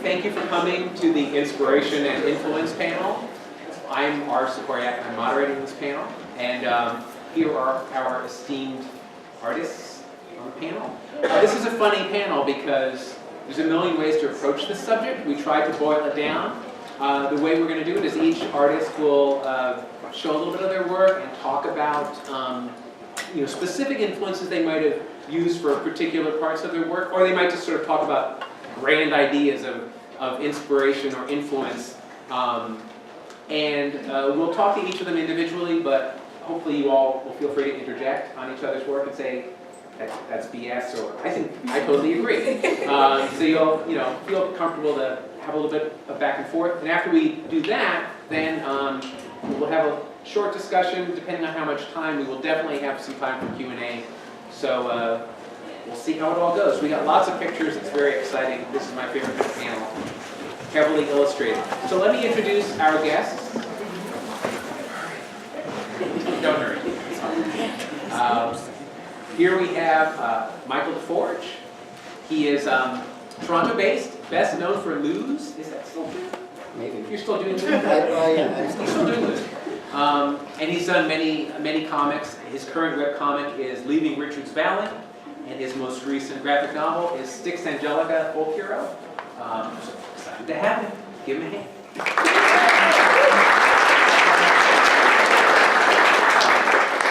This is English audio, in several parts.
thank you for coming to the Inspiration and Influence panel. I'm Sikoryak, I'm moderating this panel, and here are our esteemed artists on the panel. This is a funny panel because there's a million ways to approach this subject. We tried to boil it down. The way we're going to do it is each artist will show a little bit of their work and talk about specific influences they might have used for particular parts of their work, or they might just sort of talk about grand ideas of inspiration or influence. We'll talk to each of them individually, but hopefully you all will feel free to interject on each other's work and say, that's BS, or I totally agree. So you'll feel comfortable to have a little bit of back and forth. And after we do that, then we'll have a short discussion. Depending on how much time, we will definitely have some time for Q&A. So we'll see how it all goes. We got lots of pictures. It's very exciting. This is my favorite panel. Heavily illustrated. So let me introduce our guests. Don't hurry. Here we have Michael DeForge. He is Toronto-based, best known for Lose. Is that still true? Maybe. You're still doing Lose? Yeah. He's still doing Lose. And he's done many comics. His current webcomic is Leaving Richards Valley, and his most recent graphic novel is Styx Angelica Folk Hero. So excited to have him. Give him a hand.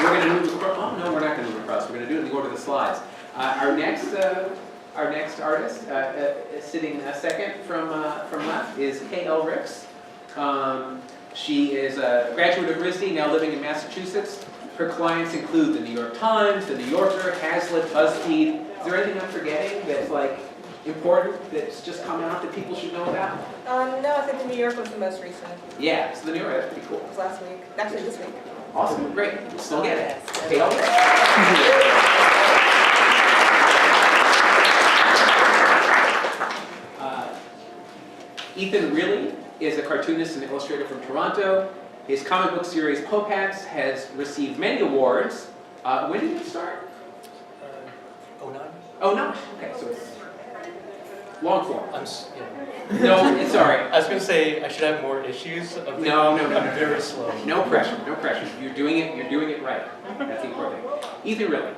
We're going to move across. Oh no, we're not going to move across. We're going to do it in the order of the slides. Our next artist, sitting second from left, is K.L. Ricks. She is a graduate of RISD, now living in Massachusetts. Her clients include the New York Times, the New Yorker, Hazlitt, BuzzFeed. Is there anything I'm forgetting that's important that's just come out that people should know about? No, I think the New York was the most recent. Yeah, so the New York, that's pretty cool. It was last week. Actually, this week. Awesome, great. Still get it. K.L. Ricks. Ethan Rilly is a cartoonist and illustrator from Toronto. His comic book series, Popax, has received many awards. When did it start? 09. Oh, no. Okay, so it's long form. Yeah. No, it's all right. I was going to say I should have more issues. No. I'm very slow. No pressure, no pressure. You're doing it right. That's the important thing. Ethan Rilly.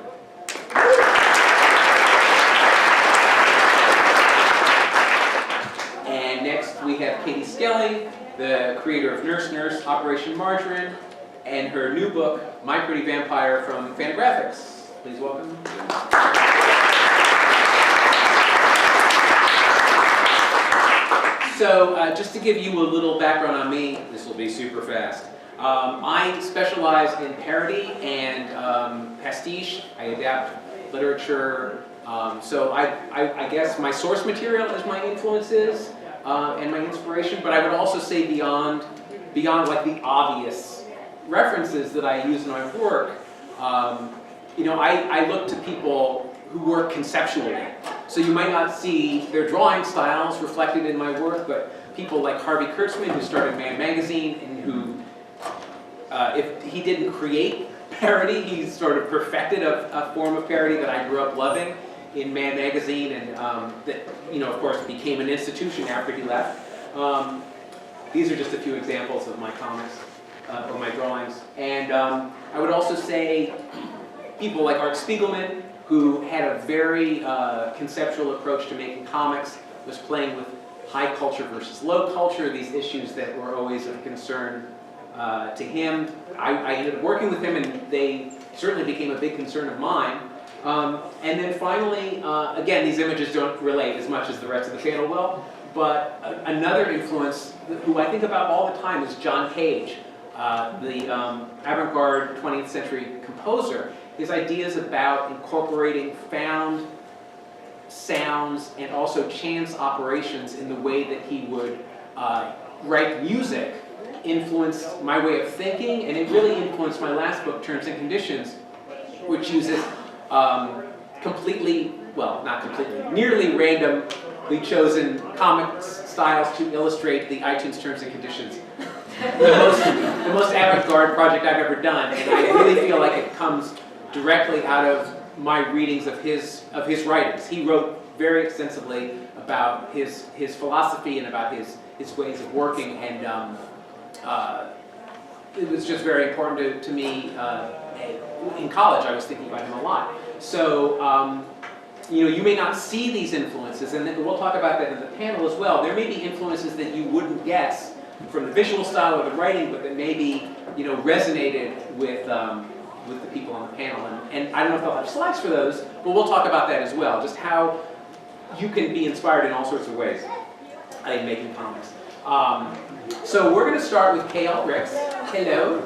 And next we have Katie Skelly, the creator of Nurse Nurse, Operation Margarine, and her new book, My Pretty Vampire from Fantagraphics. Please welcome. So just to give you a little background on me, this will be super fast. I specialize in parody and pastiche. I adapt literature. So I guess my source material is my influences and my inspiration, but I would also say beyond like the obvious references that I use in my work, I look to people who work conceptually. So you might not see their drawing styles reflected in my work, but people like Harvey Kurtzman, who started Mad Magazine, and who, if he didn't create parody, he sort of perfected a form of parody that I grew up loving in Mad Magazine, and that, of course, became an institution after he left. These are just a few examples of my comics, or my drawings. And I would also say people like Art Spiegelman, who had a very conceptual approach to making comics, was playing with high culture versus low culture, these issues that were always of concern to him. I ended up working with him, and they certainly became a big concern of mine. And then finally, again, these images don't relate as much as the rest of the panel will, but another influence who I think about all the time is John Cage, the avant-garde 20th century composer. His ideas about incorporating found sounds and also chance operations in the way that he would write music influenced my way of thinking, and it really influenced my last book, Terms and Conditions, which uses nearly randomly chosen comic styles to illustrate the iTunes Terms and Conditions. The most avant-garde project I've ever done, and I really feel like it comes directly out of my readings of his writings. He wrote very extensively about his philosophy and about his ways of working, and it was just very important to me. In college, I was thinking about him a lot. So, you may not see these influences, and we'll talk about that in the panel as well. There may be influences that you wouldn't guess from the visual style or the writing, but that maybe resonated with the people on the panel. And I don't know if they'll have slides for those, but we'll talk about that as well. Just how you can be inspired in all sorts of ways in making comics. So we're going to start with K.L. Ricks. Hello.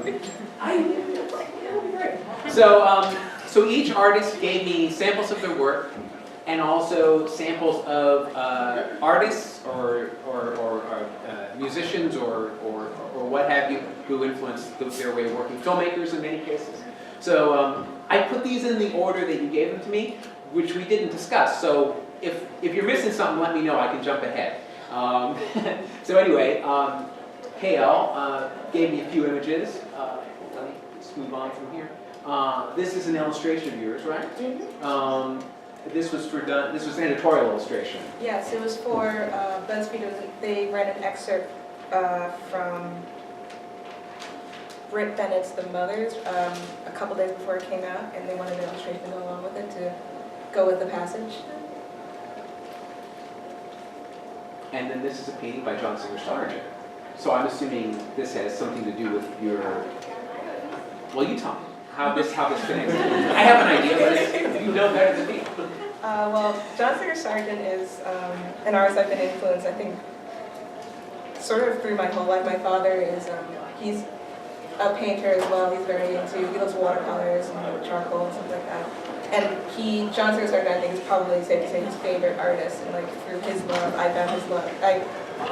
Hi. So each artist gave me samples of their work, and also samples of artists or musicians or what have you who influenced their way of working, filmmakers in many cases. So I put these in the order that you gave them to me, which we didn't discuss. So if you're missing something, let me know. I can jump ahead. So anyway, KL gave me a few images. Let me just move on from here. This is an illustration of yours, right? Mm-hmm. This was an editorial illustration. Yes, it was for BuzzFeed. They read an excerpt from Britt Bennett's The Mothers a couple days before it came out, and they wanted an illustration to go along with it to go with the passage. And then this is a painting by John Singer Sargent. So I'm assuming this has something to do with your. Well, you tell me how this connects. I have an idea, but you know better than me. Well, John Singer Sargent is an artist I've been influenced, I think, sort of through my whole life. My father is, he's a painter as well. He's very he loves watercolors and charcoal and stuff like that. And John Singer Sargent, I think, is probably safe to say his favorite artist. And like through his love, I found his love. I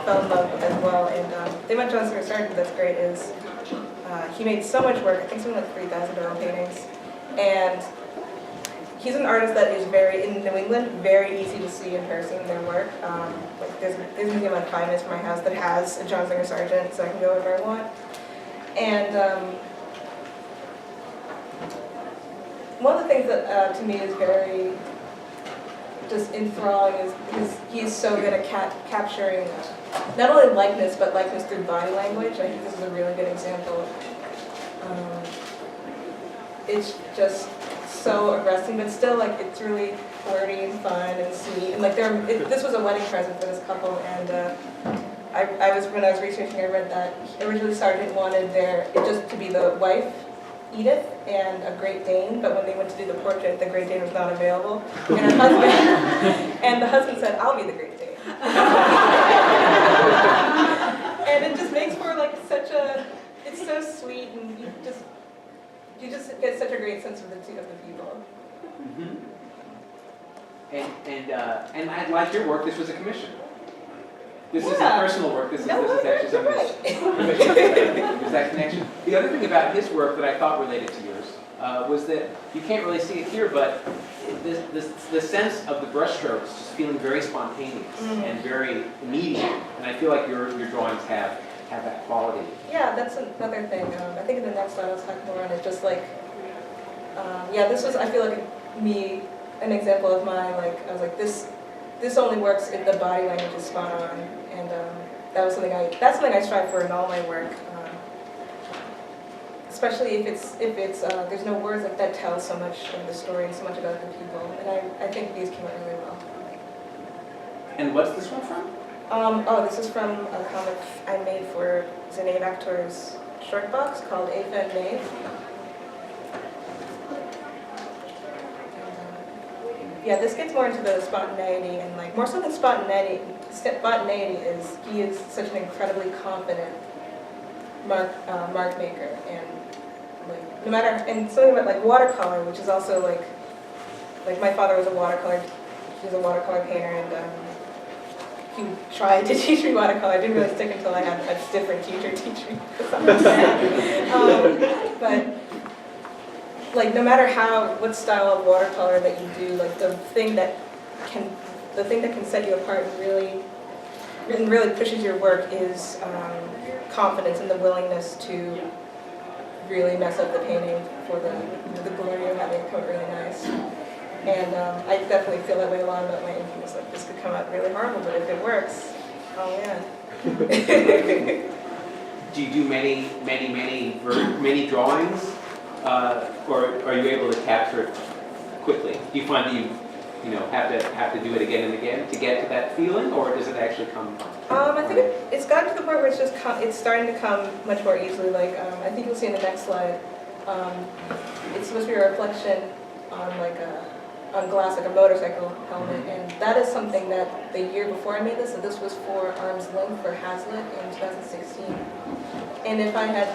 fell in love as well. And the thing about John Singer Sargent that's great is he made so much work. I think something like 3,000 oil paintings. And he's an artist that is in New England, very easy to see in person, their work. Like there's a museum like 5 minutes from my house that has a John Singer Sargent, so I can go wherever I want. And one of the things that to me is very just enthralling is he's so good at capturing not only likeness, but likeness through body language. I think this is a really good example. It's just so aggressive, but still like it's really flirty and fun and sweet. And like this was a wedding present for this couple, and when I was researching, I read that originally Sargent wanted it just to be the wife, Edith, and a Great Dane, but when they went to do the portrait, the Great Dane was not available, and her husband, and the husband said, "I'll be the Great Dane." And it just makes for like it's so sweet, and you just get such a great sense of the people. Mm-hmm. And I like your work. This was a commission. This isn't personal work. This is actually something. There's that connection. The other thing about his work that I thought related to yours was that you can't really see it here, but the sense of the brushstrokes just feeling very spontaneous and very immediate. And I feel like your drawings have that quality. Yeah, that's another thing. I think in the next slide I'll talk more on it. Just like, this was, I feel like an example of my, like, I was like, this only works if the body language is spot on. And that's something I strive for in all my work. Especially if it's there's no words that tell so much of the story and so much about the people. And I think these came out really well. And what's this one from? This is from a comic I made for Zanae Actor's short box called Afa and Maeve. Yeah, this gets more into the spontaneity, and like more so than spontaneity is he is such an incredibly confident mark maker, and like no matter, and something about like watercolor, which is also like my father was a watercolor painter, and he tried to teach me watercolor. It didn't really stick until I had a different teacher teach me. But like no matter what style of watercolor that you do, like the thing that can set you apart and really pushes your work is confidence and the willingness to really mess up the painting for the glory of having it come out really nice. And I definitely feel that way a lot about my influence. Like, this could come out really horrible, but if it works, oh man. Do you do many drawings, or are you able to capture it quickly? Do you find that you have to do it again and again to get to that feeling, or does it actually come? I think it's gotten to the point where it's starting to come much more easily. Like I think you'll see in the next slide. It's supposed to be a reflection on on glass, like a motorcycle helmet, and that is something that the year before I made this, so this was for Arm's Length for Hazlitt in 2016. And if I had,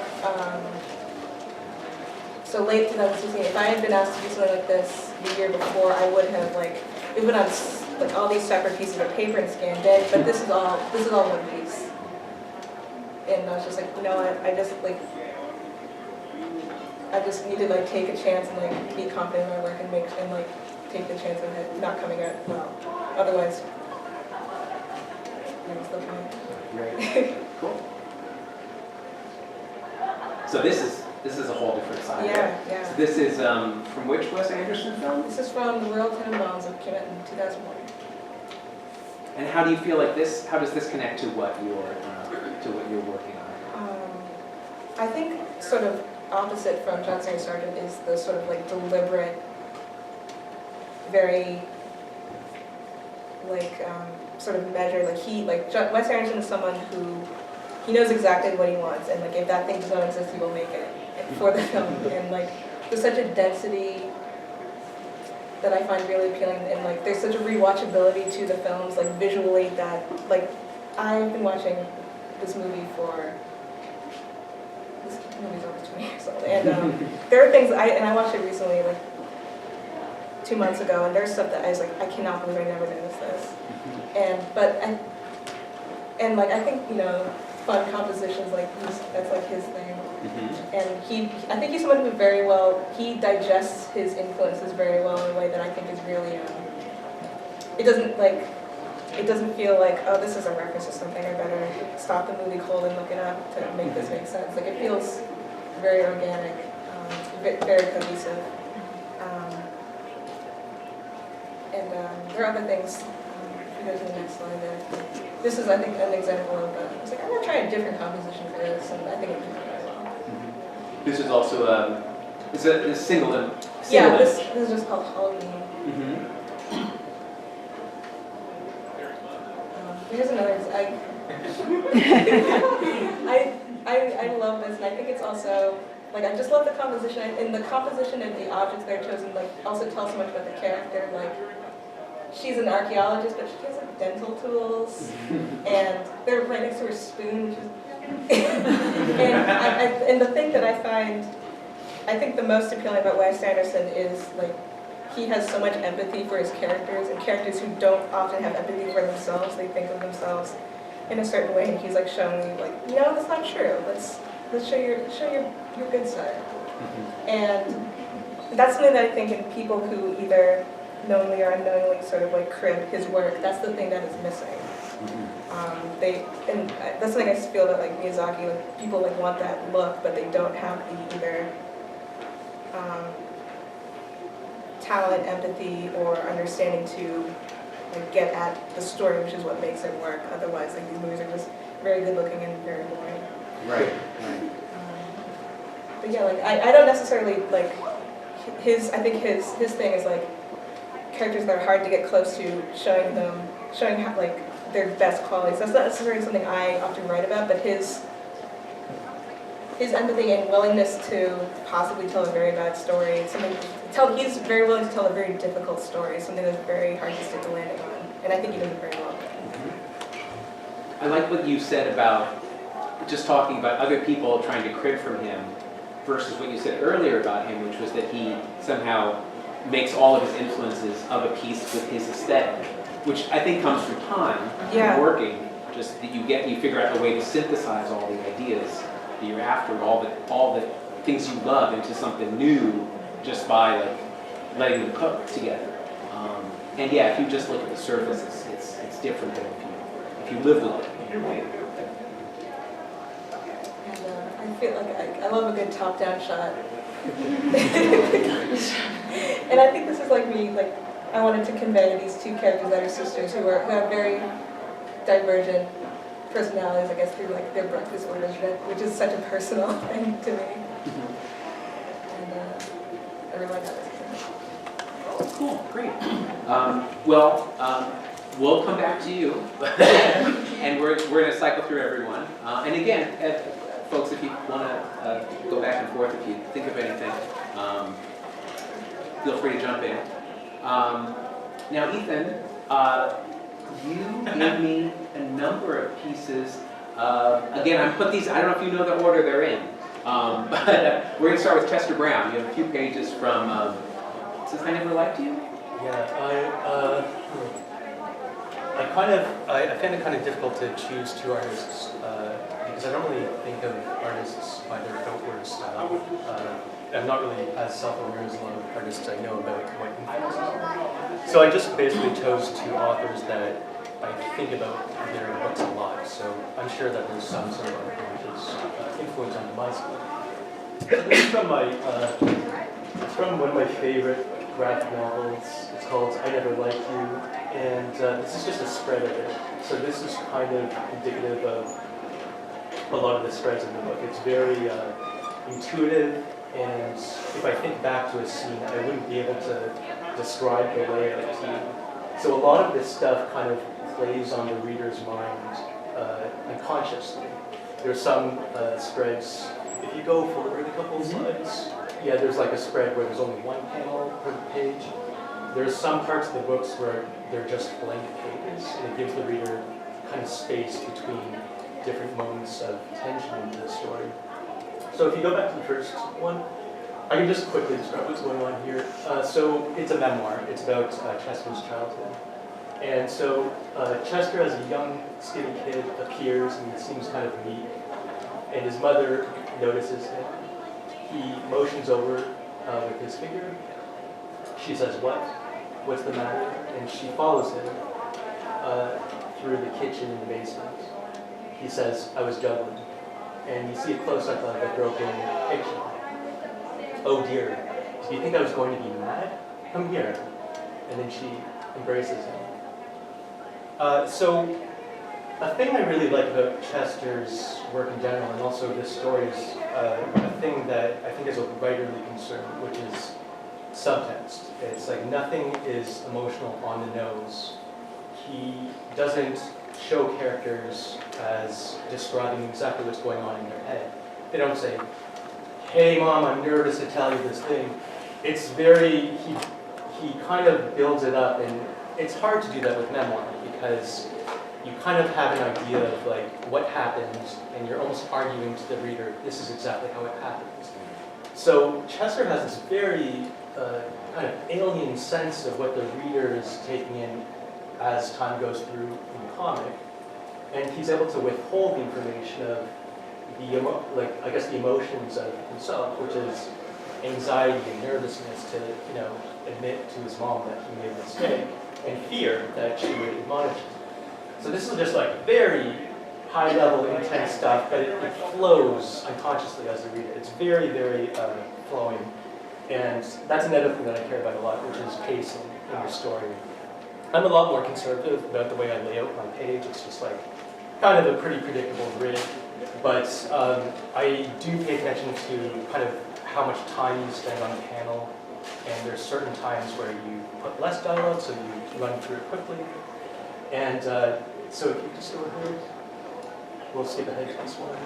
so late 2016, if I had been asked to do something like this the year before, I would have it would have all these separate pieces of paper and scanned it, but this is all one piece. And I was just like, you know what, I just need to take a chance and be confident in my work and take the chance of it not coming out well. Otherwise, what's the point? Right. Cool. So this is a whole different side. Yeah, right? yeah. So this is from which Wes Anderson film? This is from The Royal Tenenbaums that came out in 2001. And how do you feel like this? How does this connect to what you're working on? I think sort of opposite from John Singer Sargent is the sort of deliberate, very sort of measured. Wes Anderson is someone who he knows exactly what he wants, and if that thing does not exist, he will make it for the film. And there's such a density that I find really appealing, and there's such a rewatchability to the films, visually, that I've been watching this movie for. This movie's over 20 years old, and there are things I watched it recently, 2 months ago, and there's stuff that I was I cannot believe I never noticed this. And I think fun compositions that's his thing. And I think he's someone who he digests his influences very well in a way that I think is really it doesn't feel oh, this is a reference to something, I better stop the movie cold and look it up to make this make sense. It feels very organic, very cohesive. And there are other things. If you go to the next slide there. This is, I think, an example of I was I'm going to try a different composition for this, and I think it came out very well. This is also it's a single. Yeah, this is just called Halloween. Here's another. I love this, and I think it's also I just love the composition, and the composition of the objects that are chosen also tells so much about the character. She's an archaeologist, but she has dental tools, and they're right next to her spoon, which is. And the thing that I think the most appealing about Wes Anderson is he has so much empathy for his characters, and characters who don't often have empathy for themselves. They think of themselves in a certain way, and he's showing me no, that's not true. Let's show your good side. And that's something that I think in people who either knowingly or unknowingly sort of crib his work, that's the thing that is missing. That's something I just feel that Miyazaki, people want that look, but they don't have the either talent, empathy, or understanding to get at the story, which is what makes it work. Otherwise, these movies are just very good looking and very boring. Right. But yeah, I don't necessarily his. I think his thing is characters that are hard to get close to, showing how, their best qualities. That's not necessarily something I often write about, but his empathy and willingness to possibly tell a very bad story, he's very willing to tell a very difficult story, something that's very hard to stick the landing on, and I think he does it very well. I like what you said about just talking about other people trying to crib from him versus what you said earlier about him, which was that he somehow makes all of his influences of a piece with his aesthetic, which I think comes from time and working. Just that you figure out a way to synthesize all the ideas that you're after, all the things you love into something new, just by letting them cook together. And yeah, if you just look at the surface, it's different than if you live with it. Right? And I feel I love a good top-down shot. And I think this is like me, like, I wanted to convey these two characters that are sisters who have very divergent personalities, I guess, through like their breakfast orders, which is such a personal thing to me. And I really like that. Cool, great. We'll come back to you, and we're going to cycle through everyone. And again, folks, if you want to go back and forth, if you think of anything, feel free to jump in. Now, Ethan, you gave me a number of pieces. Again, I put these, I don't know if you know the order they're in, but we're going to start with Chester Brown. You have a few pages from Since I Never Liked You? Yeah, I find it kind of difficult to choose two artists because I don't really think of artists by their outward style. I'm not really as self-aware as a lot of artists I know about what influences. So I just basically chose two authors that I think about their books a lot. So I'm sure that there's some sort of unconscious influence on my style. So this is from one of my favorite graphic novels. It's called I Never Liked You, and this is just a spread of it. So this is kind of indicative of a lot of the spreads in the book. It's very intuitive, and if I think back to a scene, I wouldn't be able to describe the layout to you. So a lot of this stuff kind of plays on the reader's mind unconsciously. There's some spreads, if you go forward a couple of slides, yeah, there's like a spread where there's only one panel per page. There's some parts of the books where they're just blank pages, and it gives the reader kind of space between different moments of tension in the story. So if you go back to the first one, I can just quickly describe what's going on here. So it's a memoir. It's about Chester's childhood. And so Chester, as a young, skinny kid, appears and he seems kind of weak. And his mother notices him. He motions over with his figure. She says, "What? What's the matter?" And she follows him through the kitchen and the basement. He says, "I was juggling." And you see a close-up of a broken picture. "Oh dear, do you think I was going to be mad? Come here." And then she embraces him. So a thing I really like about Chester's work in general, and also this story, is a thing that I think is a writerly concern, which is subtext. It's like nothing is emotional on the nose. He doesn't show characters as describing exactly what's going on in their head. They don't say, "Hey mom, I'm nervous to tell you this thing." It's very, he kind of builds it up, and it's hard to do that with memoir because you kind of have an idea of like what happened, and you're almost arguing to the reader, this is exactly how it happens. So Chester has this very kind of alien sense of what the reader is taking in as time goes through in the comic, and he's able to withhold the information of the the emotions of himself, which is anxiety and nervousness to admit to his mom that he made a mistake, and fear that she would admonish him. So this is just like very high level, intense stuff, but it flows unconsciously as a reader. It's very, very flowing. And that's another thing that I care about a lot, which is pacing in the story. I'm a lot more conservative about the way I lay out my page. It's just like kind of a pretty predictable grid. But I do pay attention to kind of how much time you spend on a panel. And there's certain times where you put less dialogue, so you run through it quickly. And so if you just go ahead, we'll skip ahead to this one.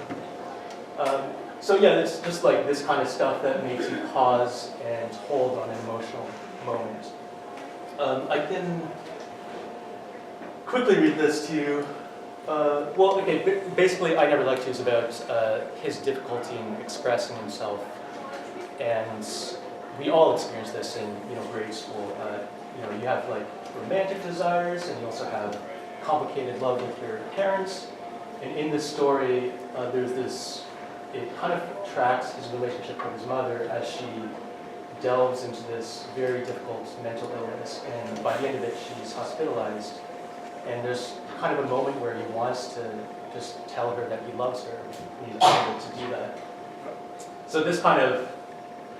So yeah, it's just like this kind of stuff that makes you pause and hold on an emotional moment. I can quickly read this to you. Basically, I Never Liked You is about his difficulty in expressing himself. And we all experience this in grade school. You have like romantic desires, and you also have complicated love with your parents. And in this story, there's this, it kind of tracks his relationship with his mother as she delves into this very difficult mental illness. And by the end of it, she's hospitalized. And there's kind of a moment where he wants to just tell her that he loves her. And he's unable to do that. So this kind of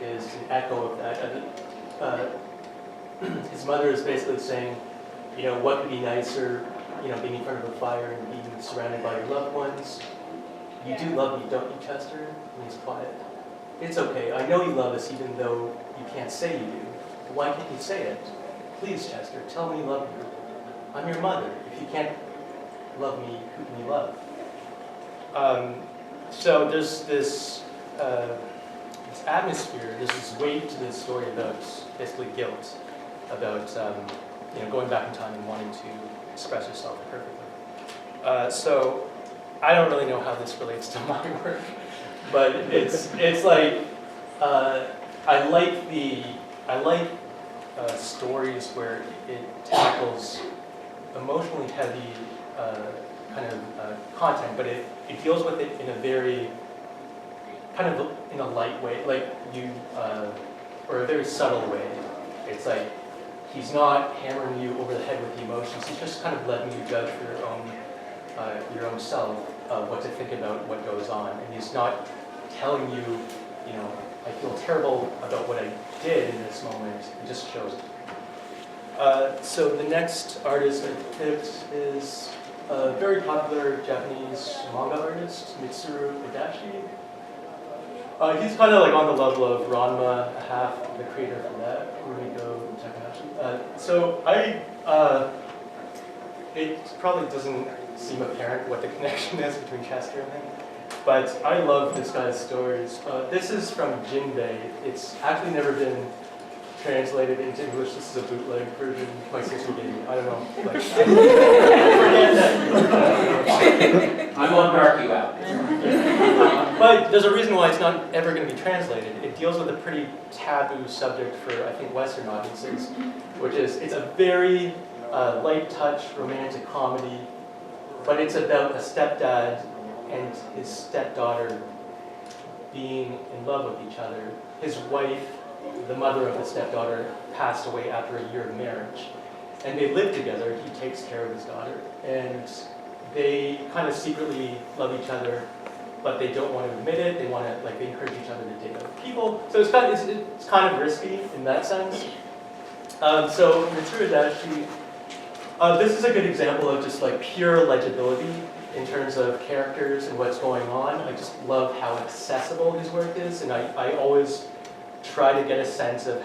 is an echo of that. his mother is basically saying, you know, what could be nicer, you know, being in front of a fire and being surrounded by your loved ones. You do love me, don't you, Chester? And he's quiet. It's okay, I know you love us even though you can't say you do. But why can't you say it? Please, Chester, tell me you love me. I'm your mother. If you can't love me, who can you love? So there's this atmosphere, there's this weight to this story about basically guilt, about you know, going back in time and wanting to express yourself perfectly. So I don't really know how this relates to my work, but it's like I like stories where it tackles emotionally heavy kind of content, but it deals with it in a very kind of in a light way, like or a very subtle way. It's like he's not hammering you over the head with the emotions. He's just kind of letting you judge for your own self what to think about what goes on, and he's not telling you, you know, I feel terrible about what I did in this moment. He just shows it. So the next artist I picked is a very popular Japanese manga artist, Mitsuru Adachi. He's kind of like on the level of Ranma, half the creator for that, Rumiko Takahashi. So it probably doesn't seem apparent what the connection is between Chester and him, but I love this guy's stories. This is from Jinbei. It's actually never been translated into English. This is a bootleg version. My sister gave me. I don't know. Like, forget that. I won't mark you out. But there's a reason why it's not ever going to be translated. It deals with a pretty taboo subject for, I think, Western audiences, which is it's a very light touch romantic comedy, but it's about a stepdad and his stepdaughter being in love with each other. His wife, the mother of the stepdaughter, passed away after a year of marriage. And they live together. He takes care of his daughter. And they kind of secretly love each other, but they don't want to admit it. They want to, like, they encourage each other to date other people. So it's kind of risky in that sense. So Mitsuru Adachi, this is a good example of just like pure legibility in terms of characters and what's going on. I just love how accessible his work is, and I always try to get a sense of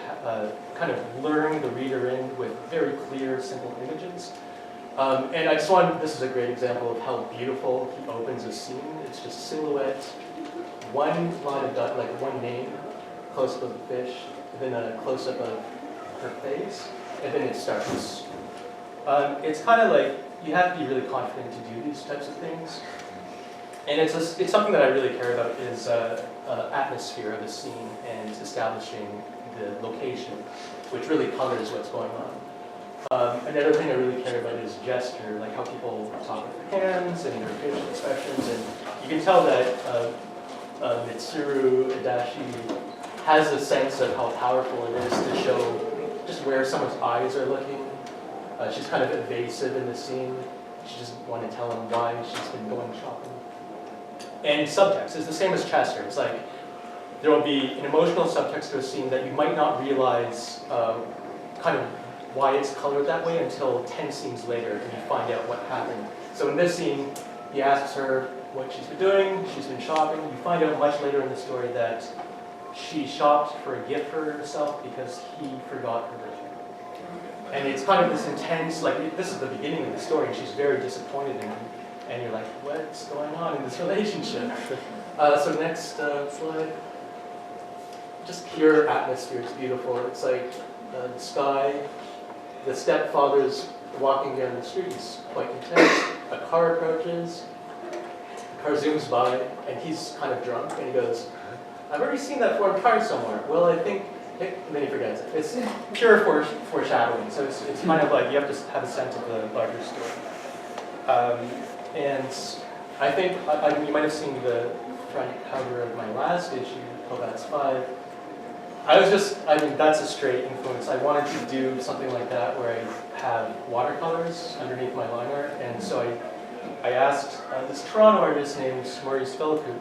kind of luring the reader in with very clear, simple images. And I just wanted, this is a great example of how beautiful he opens a scene. It's just silhouette, one line of dot, like one name, close-up of the fish, and then a close-up of her face, and then it starts. It's kind of like, you have to be really confident to do these types of things. And it's something that I really care about is atmosphere of a scene and establishing the location, which really colors what's going on. Another thing I really care about is gesture, like how people talk with their hands and their facial expressions. And you can tell that Mitsuru Adachi has a sense of how powerful it is to show just where someone's eyes are looking. She's kind of evasive in the scene. She doesn't want to tell him why she's been going shopping. And subtext is the same as Chester. It's like there will be an emotional subtext to a scene that you might not realize kind of why it's colored that way until 10 scenes later and you find out what happened. So in this scene, he asks her what she's been doing, she's been shopping. You find out much later in the story that she shopped for a gift for herself because he forgot her birthday. And it's kind of this intense, like this is the beginning of the story and she's very disappointed in him. And you're like, what's going on in this relationship? So next slide. Just pure atmosphere, it's beautiful. It's like the sky, the stepfather's walking down the street, he's quite intense. A car approaches, the car zooms by, and he's kind of drunk, and he goes, I've already seen that foreign car somewhere. Well, I think, and then he forgets it. It's pure foreshadowing, so it's kind of like you have to have a sense of the larger story. And I think, you might have seen the front cover of my last issue, Kovat's 5. That's a straight influence. I wanted to do something like that where I have watercolors underneath my line art, and so I asked this Toronto artist named Maurice Philippou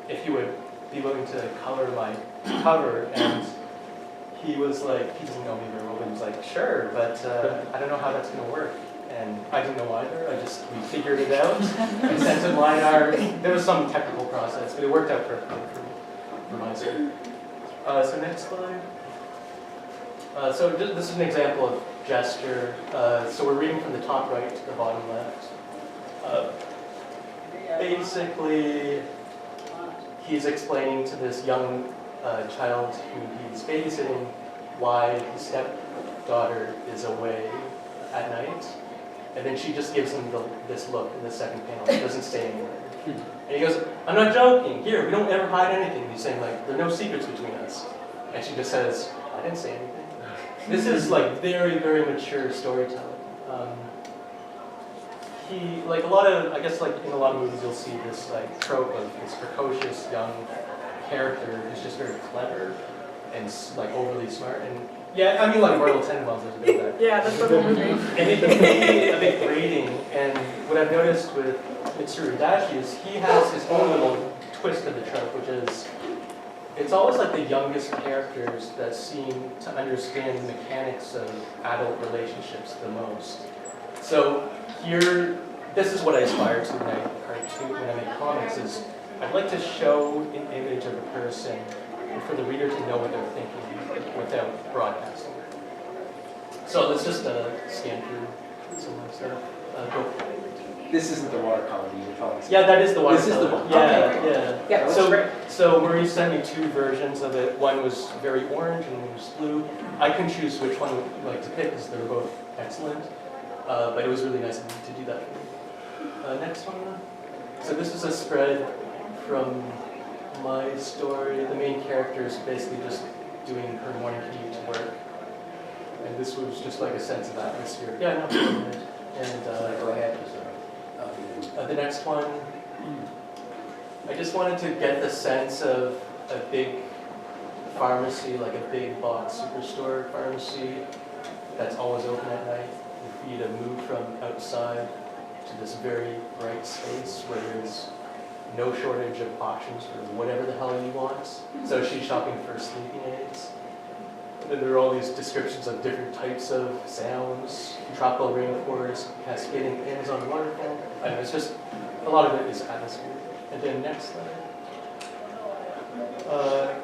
if he would be willing to color my cover, and he was like, he doesn't know me very well, but he was like, sure, but I don't know how that's going to work. And I didn't know either. We figured it out. I sent him line art. There was some technical process, but it worked out perfectly for my side. So next slide. So this is an example of gesture. So we're reading from the top right to the bottom left. Basically, he's explaining to this young child who he's babysitting why his stepdaughter is away at night. And then she just gives him this look in the second panel. She doesn't say anything. And he goes, I'm not joking. Here, we don't ever hide anything. He's saying, like, there are no secrets between us. And she just says, I didn't say anything. This is, like, very, very mature storytelling. Like, a lot of, I guess, like, in a lot of movies, you'll see this, like, trope of this precocious young character who's just very clever and, like, overly smart. And yeah, I mean, like, Royal Tenenbaums, there's a bit of that. Yeah, that's the whole movie. And it can be a bit grating. And what I've noticed with Mitsuru Dashi is he has his own little twist of the trope, which is it's always like the youngest characters that seem to understand the mechanics of adult relationships the most. So here, this is what I aspire to when I make comics, is I'd like to show an image of a person and for the reader to know what they're thinking without broadcasting. So let's just scan through some of the stuff. Go. This isn't the watercolor you were talking about. Yeah, that is the watercolor. This is the one. Yeah, Okay. yeah. Yeah, that's great. So Marie sent me two versions of it. One was very orange and one was blue. I can choose which one I'd like to pick because they're both excellent. But it was really nice of you to do that for me. Next one. So this is a spread from my story. The main character is basically just doing her morning commute to work. And this was just like a sense of atmosphere. Yeah, no, and Go ahead. the next one, I just wanted to get the sense of a big pharmacy, like a big box superstore pharmacy that's always open at night, and for you to move from outside to this very bright space where there's no shortage of options for whatever the hell you want. So she's shopping for sleeping aids. And then there are all these descriptions of different types of sounds, tropical rainforest, cascading Amazon waterfall. I know, it's just, a lot of it is atmosphere. And then next slide.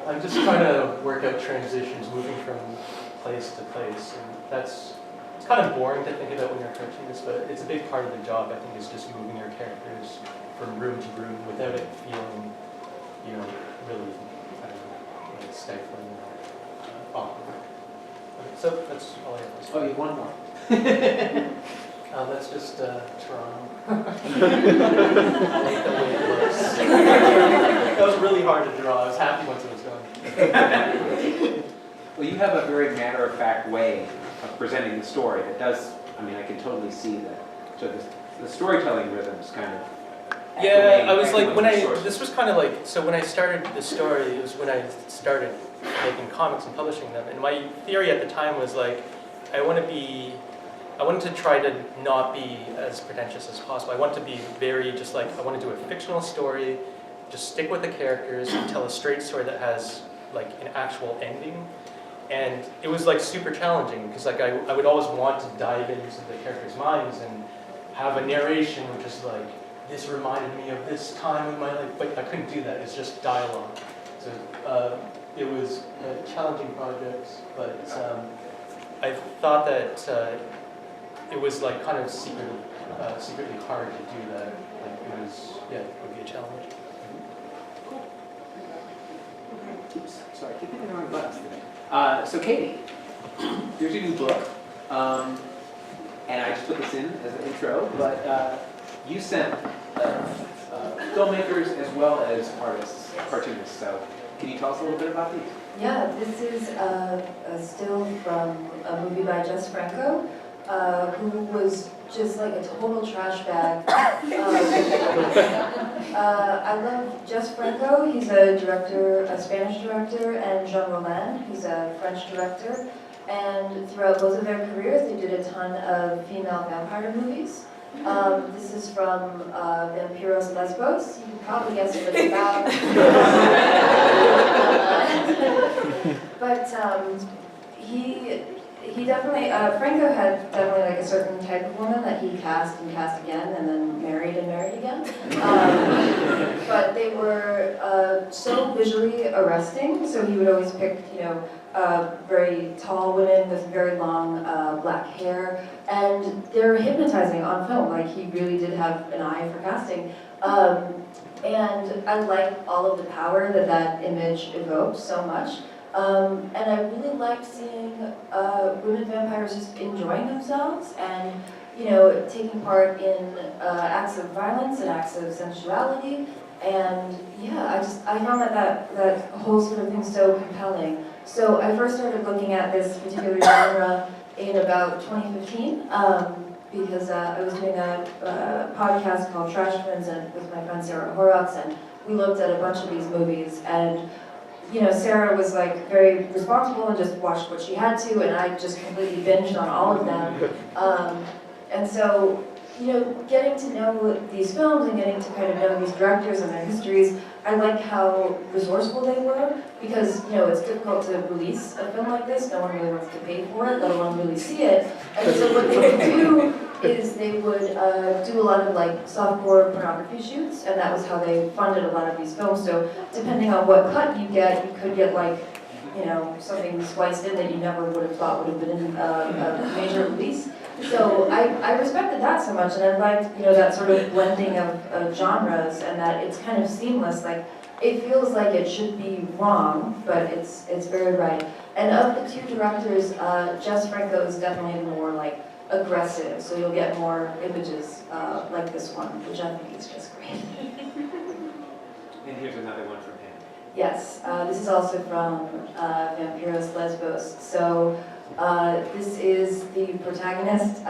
I'm just trying to work out transitions, moving from place to place. And it's kind of boring to think about when you're a cartoonist, but it's a big part of the job, I think, is just moving your characters from room to room without it feeling, really, I don't know, like stifling or awkward. Okay, so that's all I have. Oh, you have one more. That's just Toronto. I like the way it looks. That was really hard to draw. I was happy once it was done. Well, you have a very matter-of-fact way of presenting the story that does, I can totally see that. So the storytelling rhythms kind of... Yeah, I was like, echoing this was kind of like, so when I started the story, it was when I started making comics and publishing them. And my theory at the time was like, I wanted to try to not be as pretentious as possible. I want to be very just like, I want to do a fictional story, just stick with the characters and tell a straight story that has like an actual ending. And it was like super challenging because like I would always want to dive into the characters' minds and have a narration which is like, this reminded me of this time in my life, but I couldn't do that. It's just dialogue. So it was a challenging project, but I thought that it was like kind of secretly hard to do that. Like it would be a challenge. Cool. Oops, sorry, keep hitting the wrong buttons today. So Katie, here's your new book, and I just put this in as an intro, but you sent filmmakers as well as artists, cartoonists, so can you tell us a little bit about these? Yeah, this is a still from a movie by Jess Franco, who was just like a total trash bag. I love Jess Franco. He's a director, a Spanish director, and Jean Rollin, who's a French director. And throughout both of their careers, they did a ton of female vampire movies. This is from Vampiros Lesbos. You can probably guess what it's about. But he definitely, Franco had definitely like a certain type of woman that he cast and cast again and then married and married again. But they were so visually arresting, so he would always pick, very tall women with very long black hair, and they're hypnotizing on film. Like, he really did have an eye for casting. And I like all of the power that that image evoked so much. And I really liked seeing women vampires just enjoying themselves and, taking part in acts of violence and acts of sensuality. And yeah, I found that whole sort of thing so compelling. So I first started looking at this particular genre in about 2015 because I was doing a podcast called Trash Twins with my friend Sarah Horrocks, and we looked at a bunch of these movies. And Sarah was like very responsible and just watched what she had to, and I just completely binged on all of them. And so, getting to know these films and getting to kind of know these directors and their histories, I like how resourceful they were, because, it's difficult to release a film like this. No one really wants to pay for it, let alone really see it. And so what they would do is they would do a lot of like softcore pornography shoots, and that was how they funded a lot of these films. So depending on what cut you could get like, something spliced in that you never would have thought would have been in a major release. So I respected that so much, and I liked, that sort of blending of genres, and that it's kind of seamless. Like, it feels like it should be wrong, but it's very right. And of the two directors, Jess Franco is definitely more like aggressive, so you'll get more images like this one, which I think is just great. And here's another one from him. Yes, this is also from Vampiros Lesbos. So this is the protagonist,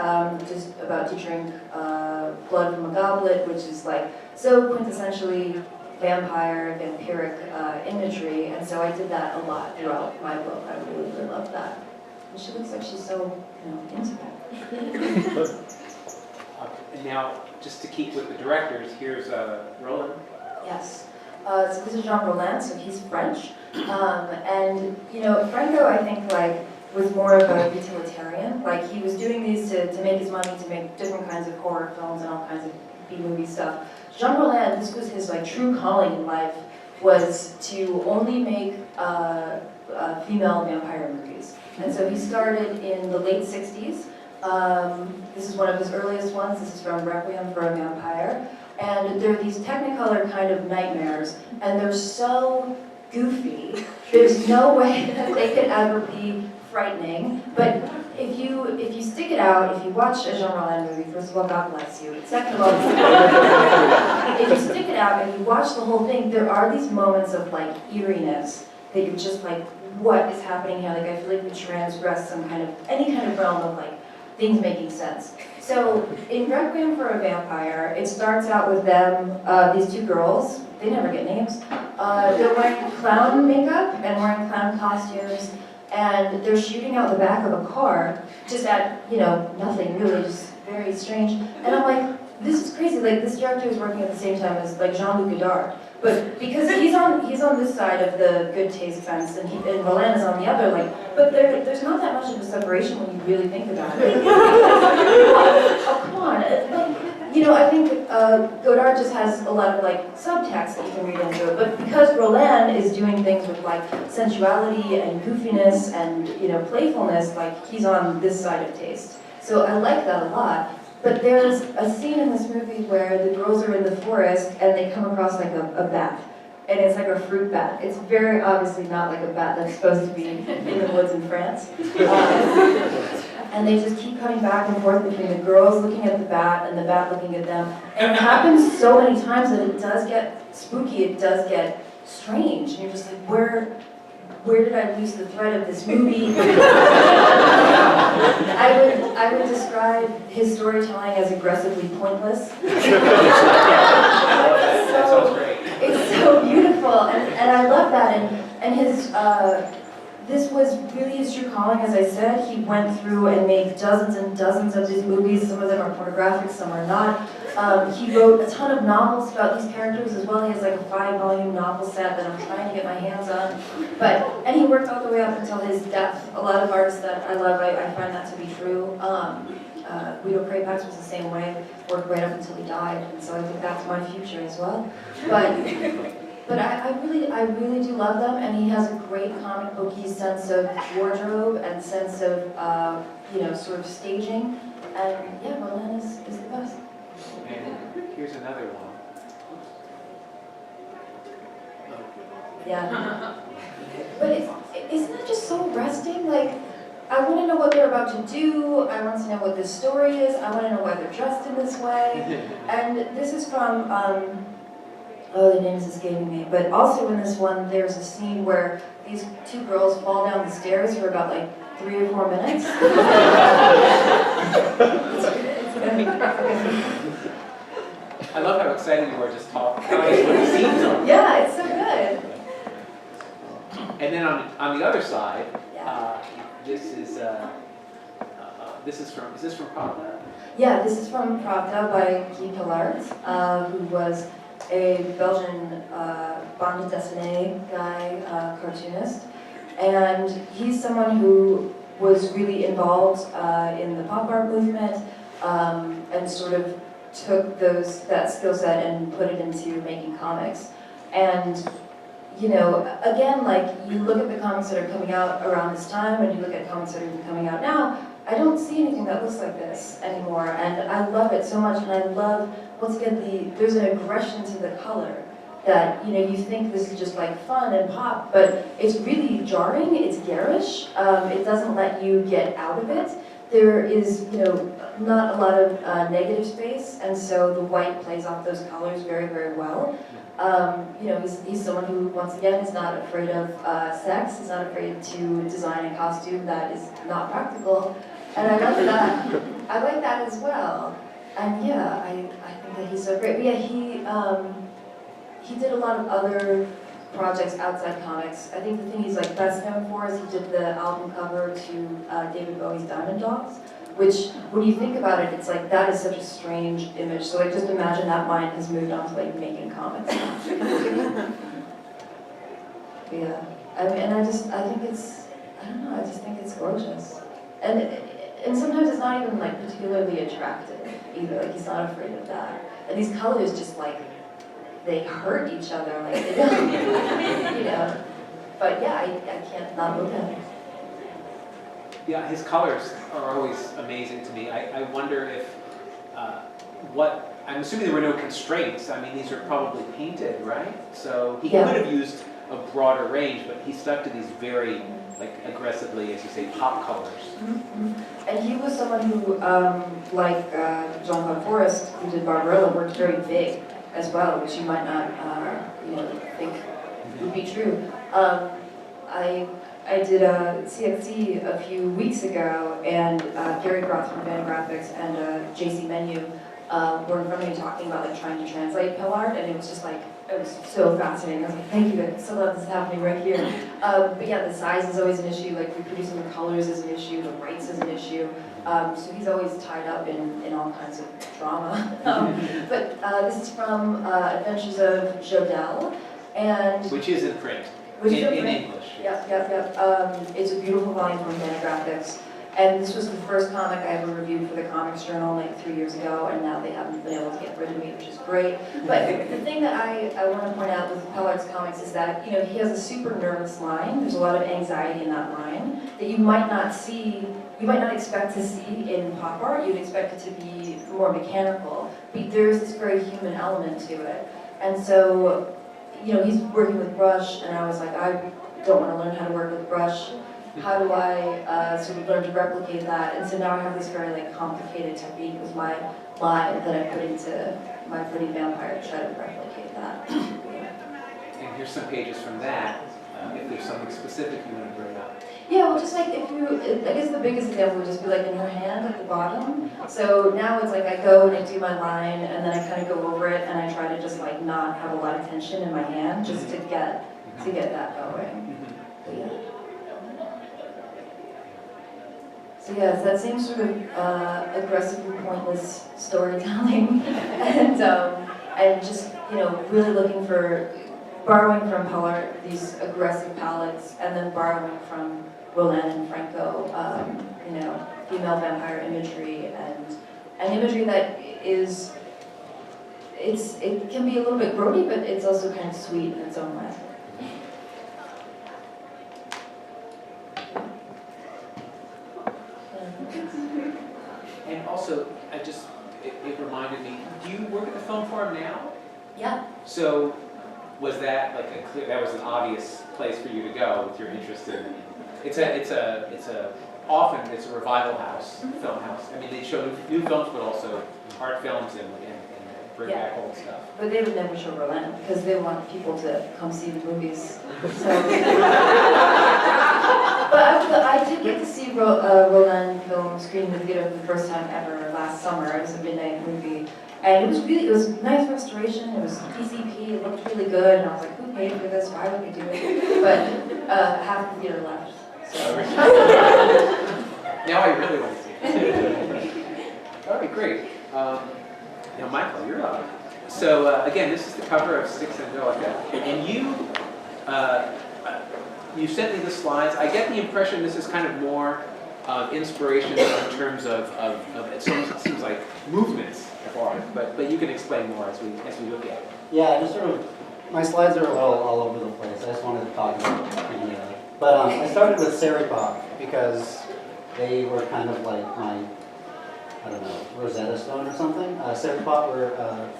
just about to drink blood from a goblet, which is like so quintessentially vampiric imagery, and so I did that a lot throughout my book. I really, really loved that. And she looks like she's so, into that. And now, just to keep with the directors, here's Roland. Yes. So this is Jean Roland, so he's French. And, Franco, I think, was more of a utilitarian. Like, he was doing these to make his money, to make different kinds of horror films and all kinds of B-movie stuff. Jean Roland, this was his, true calling in life, was to only make female vampire movies. And so he started in the late 60s. This is one of his earliest ones. This is from Requiem for a Vampire. And they're these Technicolor kind of nightmares, and they're so goofy. There's no way that they could ever be frightening. But if you stick it out, if you watch a Jean Roland movie, first of all, God bless you. Second of all, if you stick it out and you watch the whole thing, there are these moments of eeriness that you're just like, what is happening here? I feel like we transgress any kind of realm of things making sense. So in Requiem for a Vampire, it starts out with them, these two girls, they never get names, they're wearing clown makeup and wearing clown costumes, and they're shooting out the back of a car, just at, nothing really, just very strange. And I'm like, this is crazy, this director is working at the same time as Jean-Luc Godard. But because he's on this side of the good taste fence, and Roland is on the other, but there's not that much of a separation when you really think about it. Oh, come on. I think Godard just has a lot of subtext that you can read into it, but because Roland is doing things with sensuality and goofiness and playfulness, he's on this side of taste. So I like that a lot. But there's a scene in this movie where the girls are in the forest and they come across a bat. And it's a fruit bat. It's very obviously not a bat that's supposed to be in the woods in France. And they just keep coming back and forth between the girls looking at the bat and the bat looking at them. And it happens so many times that it does get spooky, it does get strange. And you're just like, where did I lose the thread of this movie? I would describe his storytelling as aggressively pointless. That sounds great. It's so beautiful, and I love that. And his this was really his true calling, as I said. He went through and made dozens and dozens of these movies. Some of them are pornographic, some are not. He wrote a ton of novels about these characters as well. He has like a 5-volume novel set that I'm trying to get my hands on. And he worked all the way up until his death. A lot of artists that I love, I find that to be true. Guido Crapax was the same way, worked right up until he died, and so I think that's my future as well. But I really do love them, and he has a great comic booky sense of wardrobe and sense of, sort of staging. And yeah, Roland is the best. And here's another one. Yeah. But isn't that just so resting? Like, I want to know what they're about to do. I want to know what this story is. I want to know why they're dressed in this way. And this is from, the name is escaping me. But also in this one, there's a scene where these two girls fall down the stairs for about like 3 or 4 minutes. I love how excited you are just talking. Telling us what the scenes are. Yeah, it's so good. And then on the other side, Yeah. this is from Pravda? Yeah, this is from Pravda by Guy Pillard, who was a Belgian bande dessinée guy, cartoonist. And he's someone who was really involved in the pop art movement and sort of took that skill set and put it into making comics. And again, like, you look at the comics that are coming out around this time and you look at comics that are coming out now, I don't see anything that looks like this anymore, and I love it so much. And I love, once again, there's an aggression to the color that, you think this is just like fun and pop, but it's really jarring, it's garish, it doesn't let you get out of it. There is, not a lot of negative space, and so the white plays off those colors very, very well. He's someone who, once again, is not afraid of sex. He's not afraid to design a costume that is not practical, and I love that. I like that as well. And yeah, I think that he's so great. But yeah, he did a lot of other projects outside comics. I think the thing he's like best known for is he did the album cover to David Bowie's Diamond Dogs, which, when you think about it, it's like, that is such a strange image. So like, just imagine that mind has moved on to like making comics now. Yeah, I think it's, I don't know, I just think it's gorgeous. And sometimes it's not even like particularly attractive either, like he's not afraid of that. And these colors just like, they hurt each other, like they don't, But yeah, I can't not look at it. Yeah, his colors are always amazing to me. I wonder if, I'm assuming there were no constraints. I mean, these are probably painted, right? So he could have used a broader range, but he stuck to these very, like, aggressively, as you say, pop colors. Mm-hmm. And he was someone who, like Jean-Claude Forest, who did Barbarella, worked very big as well, which you might not, think would be true. I did a CXC a few weeks ago, and Gary Groth from Fantagraphics and JC Menu were in front of me talking about like trying to translate pill art, and it was just like, it was so fascinating. I was like, thank you, I so love this happening right here. But yeah, the size is always an issue, like reproducing the colors is an issue, the rights is an issue. So he's always tied up in all kinds of drama. But this is from Adventures of Jodelle, and Which is in print, which is in English. Yep. It's a beautiful volume from Fantagraphics. And this was the first comic I ever reviewed for the Comics Journal like 3 years ago, and now they haven't been able to get rid of me, which is great. But the thing that I want to point out with Pillard's comics is that, he has a super nervous line. There's a lot of anxiety in that line that you might not expect to see in pop art. You'd expect it to be more mechanical. But there's this very human element to it. And so, he's working with brush, and I was like, I don't want to learn how to work with brush. How do I sort of learn to replicate that? And so now I have this very like complicated technique with my line that I put into my pretty vampire to try to replicate that. And here's some pages from that, if there's something specific you want to bring up. Yeah, well, just like I guess the biggest example would just be like in her hand at the bottom. So now it's like I go and I do my line, and then I kind of go over it, and I try to just like not have a lot of tension in my hand, just to get that going. But yeah. So yes, that same sort of aggressively pointless storytelling, and just really looking for borrowing from Heller these aggressive palettes, and then borrowing from Roland and Franco, female vampire imagery and imagery that is it can be a little bit grody, but it's also kind of sweet in its own way. And also, it reminded me, do you work at the Film Forum now? Yeah. So was that like that was an obvious place for you to go with your interest in, often it's a revival house, film house. I mean, they show new films, but also art films and bring back old stuff. But they would never show Roland because they want people to come see the movies. So, but I did get to see Roland film screen in the theater for the first time ever last summer. It was a midnight movie. And it was nice restoration, it was PCP, it looked really good, and I was like, who paid for this, why would we do it? But half the theater left, so. Now I really want to see it. All right, great. Now Michael, you're up. So again, this is the cover of Sticks and Angelica, and you sent me the slides. I get the impression this is kind of more inspiration in terms of it seems like movements of art, but you can explain more as we look at it. Yeah, just sort of, my slides are a little all over the place. I just wanted to talk about it. But I started with Sikoryak because they were kind of like my, I don't know, Rosetta Stone or something. Sikoryak were a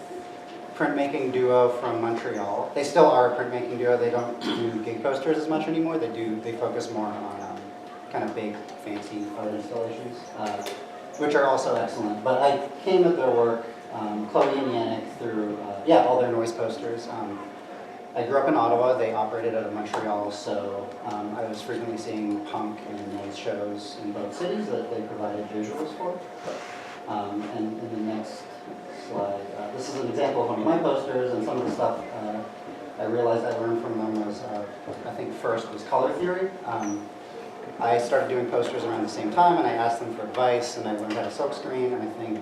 printmaking duo from Montreal. They still are a printmaking duo. They don't do gig posters as much anymore. They focus more on kind of big, fancy art installations, which are also excellent. But I came at their work, Chloe and Yannick, through all their noise posters. I grew up in Ottawa. They operated out of Montreal, so I was frequently seeing punk and noise shows in both cities that they provided visuals for. And in the next slide, this is an example of one of my posters, and some of the stuff I realized I learned from them was, I think first was color theory. I started doing posters around the same time, and I asked them for advice, and I learned how to silk screen, and I think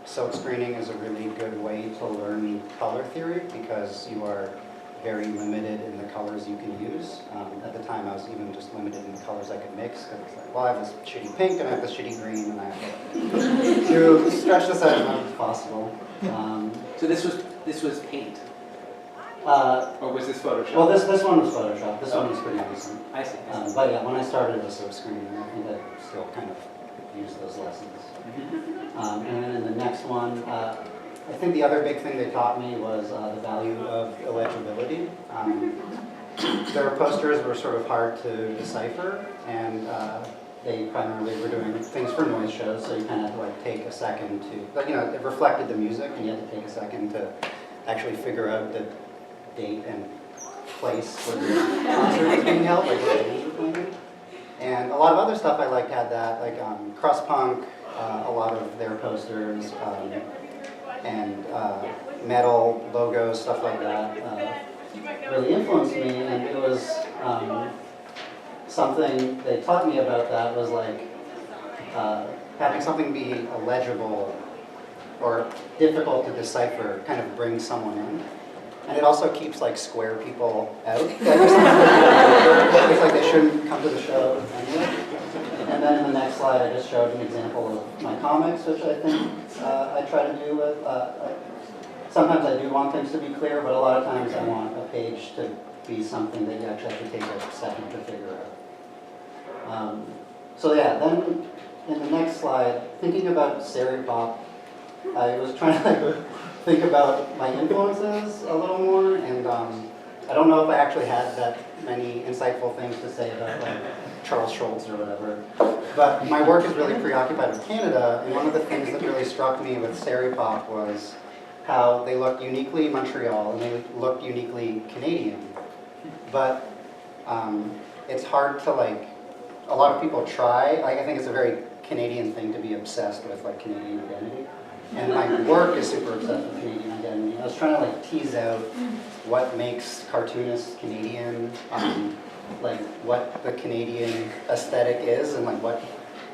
silk screening is a really good way to learn color theory because you are very limited in the colors you can use. At the time, I was even just limited in the colors I could mix. Because it's like, well, I have this shitty pink, and I have this shitty green, and I have to stretch this out as much as possible. So this was paint, or was this Photoshop? Well, this one was Photoshop. This one was pretty recent. I see. But yeah, when I started, it was silk screening. I think I still kind of use those lessons. And then in the next one, I think the other big thing they taught me was the value of illegibility. Their posters were sort of hard to decipher, and they primarily were doing things for noise shows, so you kind of had to like take a second to, but it reflected the music, and you had to take a second to actually figure out the date and place where the concert was being held, like where the bands were playing. And a lot of other stuff I liked had that, like crust punk, a lot of their posters, and metal logos, stuff like that, really influenced me. And it was something they taught me about that was like having something be illegible or difficult to decipher kind of brings someone in. And it also keeps like square people out. It's like they shouldn't come to the show anyway. And then in the next slide, I just showed an example of my comics, which I think I try to do with. Sometimes I do want things to be clear, but a lot of times I want a page to be something that you actually have to take a second to figure out. So yeah, then in the next slide, thinking about Sikoryak, I was trying to think about my influences a little more, and I don't know if I actually had that many insightful things to say about like Charles Schultz or whatever, but my work is really preoccupied with Canada, and one of the things that really struck me with Sikoryak was how they looked uniquely Montreal and they looked uniquely Canadian, but it's hard to like, a lot of people try, I think it's a very Canadian thing to be obsessed with like Canadian identity. And my work is super obsessed with Canadian identity. I was trying to like tease out what makes cartoonists Canadian, like what the Canadian aesthetic is and like what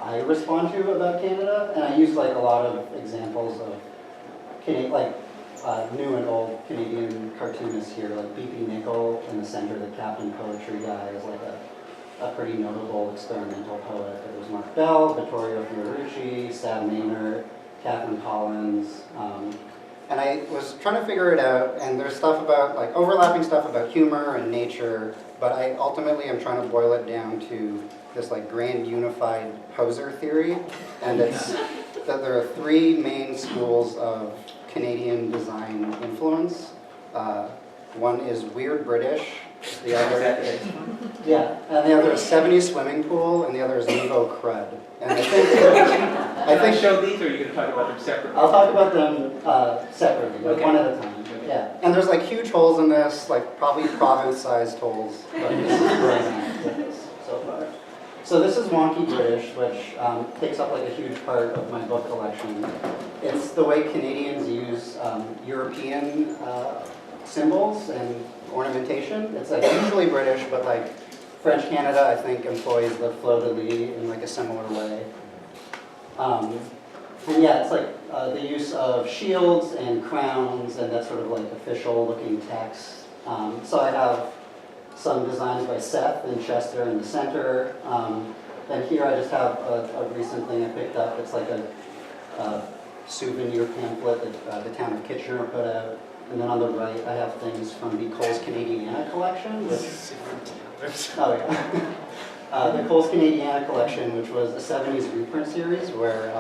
I respond to about Canada. And I use like a lot of examples of new and old Canadian cartoonists here, like B.P. Nichol in the center, the Captain Poetry guy is like a pretty notable experimental poet. There was Mark Bell, Vittorio Fiorucci, Sab Maynard, Catherine Collins. And I was trying to figure it out, and there's stuff about, like, overlapping stuff about humor and nature, but I ultimately am trying to boil it down to this, like, grand unified poser theory, and it's that there are three main schools of Canadian design influence. One is weird British, the other is, yeah, and the other is 70s swimming pool, and the other is nouveau crud. And I think Can I show these, or are you going to talk about them separately? I'll talk about them separately, like Okay. one at a time. Okay. Yeah, and there's like huge holes in this, like probably province-sized holes, but this is where I'm at with this so far. So this is wonky British, which takes up like a huge part of my book collection. It's the way Canadians use European symbols and ornamentation. It's like usually British, but like French Canada, I think, employs the fleur-de-lis in like a similar way. And yeah, it's like the use of shields and crowns and that sort of like official looking text. So I have some designs by Seth and Chester in the center. And here I just have a recent thing I picked up. It's like a souvenir pamphlet that the town of Kitchener put out. And then on the right, I have things from the Coles Canadiana collection. Oh yeah. The Coles Canadiana collection, which was a 70s reprint series where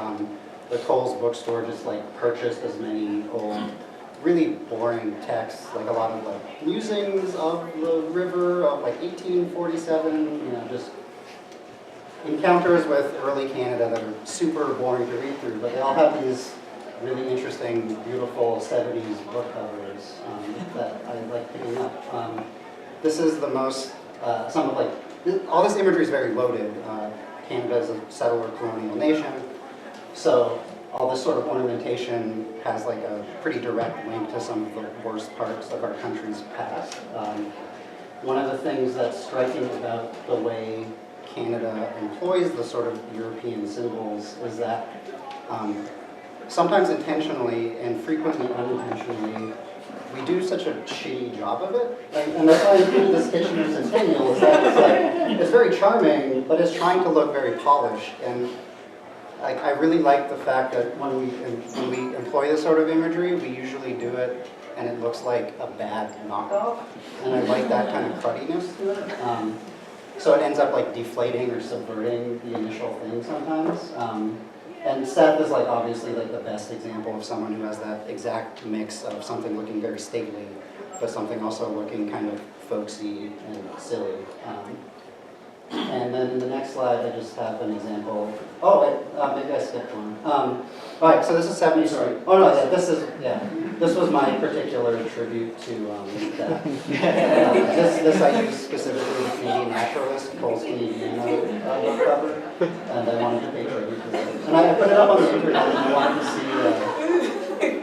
the Coles bookstore just like purchased as many old, really boring texts, like a lot of like musings of the river of like 1847, you know, just encounters with early Canada that are super boring to read through, but they all have these really interesting, beautiful 70s book covers that I like picking up. This is the most, some of like, all this imagery is very loaded. Canada is a settler colonial nation, so all this sort of ornamentation has like a pretty direct link to some of the worst parts of our country's past. One of the things that's striking about the way Canada employs the sort of European symbols is that sometimes intentionally and frequently unintentionally, we do such a shitty job of it. And that's why I included this Kitchener Centennial, is that it's, like, it's very charming, but it's trying to look very polished. And I really like the fact that when we employ this sort of imagery, we usually do it and it looks like a bad knockoff. And I like that kind of crudiness to it. So it ends up like deflating or subverting the initial thing sometimes. And Seth is like obviously like the best example of someone who has that exact mix of something looking very stately, but something also looking kind of folksy and silly. And then in the next slide, I just have an example. Oh, wait, maybe I skipped one. All right, so this is 70s. Sorry. Oh no, yeah, this was my particular tribute to that. This I used specifically the Canadian naturalist, Coles Canadiana book cover, and I wanted to pay tribute to it. And I put it up on the internet if you wanted to see